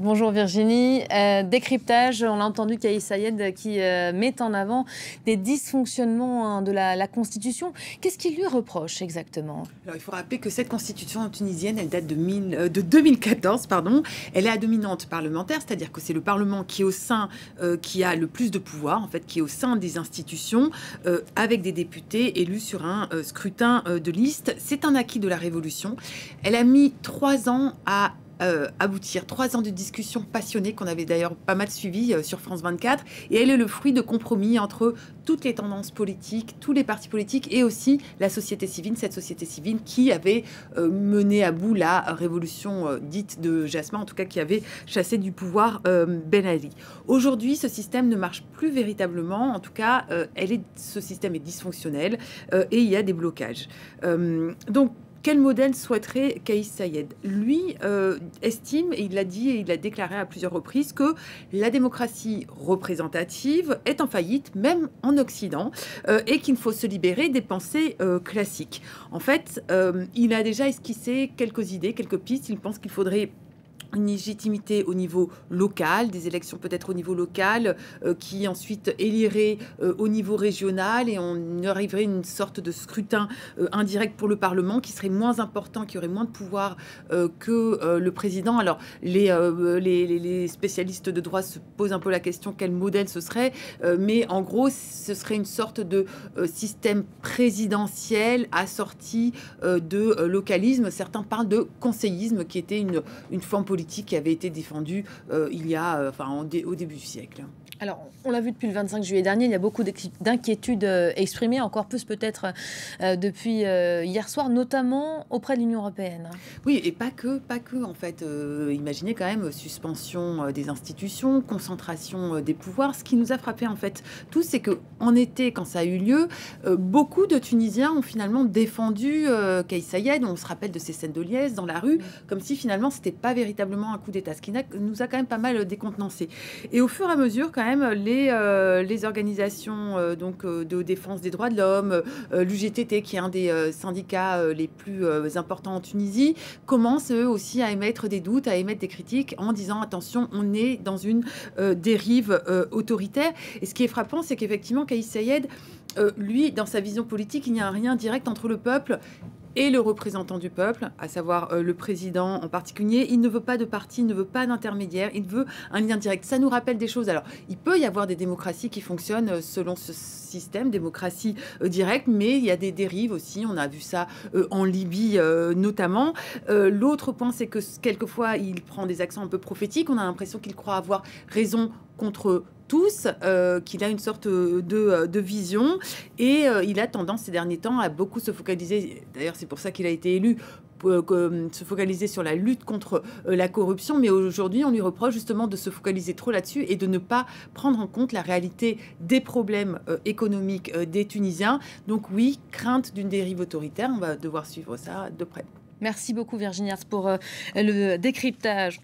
Bonjour Virginie. Décryptage, on l'a entendu, Kais Saied qui met en avant des dysfonctionnements de la Constitution. Qu'est-ce qu'il lui reproche exactement? Alors, il faut rappeler que cette Constitution tunisienne, elle date de 2014. Elle est à dominante parlementaire, c'est-à-dire que c'est le Parlement qui est au sein, qui a le plus de pouvoir, en fait, qui est au sein des institutions, avec des députés élus sur un scrutin de liste. C'est un acquis de la Révolution. Elle a mis 3 ans à aboutir. 3 ans de discussions passionnées qu'on avait d'ailleurs pas mal suivies sur France 24. Et elle est le fruit de compromis entre toutes les tendances politiques, tous les partis politiques et aussi la société civile, cette société civile qui avait mené à bout la révolution dite de Jasmin, en tout cas qui avait chassé du pouvoir Ben Ali. Aujourd'hui, ce système ne marche plus véritablement. En tout cas, ce système est dysfonctionnel et il y a des blocages. Donc, quel modèle souhaiterait Kais Saied? Lui estime, et il l'a dit et il l'a déclaré à plusieurs reprises, que la démocratie représentative est en faillite, même en Occident, et qu'il faut se libérer des pensées classiques. En fait, il a déjà esquissé quelques idées, quelques pistes. Il pense qu'il faudrait une légitimité au niveau local, des élections peut-être au niveau local, qui ensuite éliraient au niveau régional, et on arriverait à une sorte de scrutin indirect pour le Parlement qui serait moins important, qui aurait moins de pouvoir que le président. Alors les spécialistes de droit se posent un peu la question quel modèle ce serait, mais en gros ce serait une sorte de système présidentiel assorti de localisme. Certains parlent de conseillisme, qui était une forme politique qui avait été défendue au début du siècle. Alors, on l'a vu depuis le 25 juillet dernier, il y a beaucoup d'inquiétudes exprimées, encore plus peut-être depuis hier soir, notamment auprès de l'Union européenne. Oui, et pas que en fait. Imaginez quand même suspension des institutions, concentration des pouvoirs. Ce qui nous a frappé en fait tous, c'est qu'en été, quand ça a eu lieu, beaucoup de Tunisiens ont finalement défendu Kais Saied. On se rappelle de ces scènes de liesse dans la rue, comme si finalement c'était pas véritablement un coup d'État, ce qui nous a quand même pas mal décontenancé. Et au fur et à mesure, quand même, les organisations de défense des droits de l'homme, l'UGTT, qui est un des syndicats les plus importants en Tunisie, commencent eux aussi à émettre des doutes, à émettre des critiques en disant attention, on est dans une dérive autoritaire. Et ce qui est frappant, c'est qu'effectivement, Kais Saied, lui, dans sa vision politique, il n'y a un lien direct entre le peuple et le représentant du peuple, à savoir le président en particulier. Il ne veut pas de parti, il ne veut pas d'intermédiaire, il veut un lien direct. Ça nous rappelle des choses. Alors, il peut y avoir des démocraties qui fonctionnent selon ce système, démocratie directe, mais il y a des dérives aussi. On a vu ça en Libye notamment. L'autre point, c'est que quelquefois, il prend des accents un peu prophétiques. On a l'impression qu'il croit avoir raison contre tous, qu'il a une sorte de vision, et il a tendance ces derniers temps à beaucoup se focaliser, d'ailleurs c'est pour ça qu'il a été élu, se focaliser sur la lutte contre la corruption, mais aujourd'hui on lui reproche justement de se focaliser trop là-dessus et de ne pas prendre en compte la réalité des problèmes économiques des Tunisiens. Donc oui, crainte d'une dérive autoritaire, on va devoir suivre ça de près. Merci beaucoup Virginie pour le décryptage.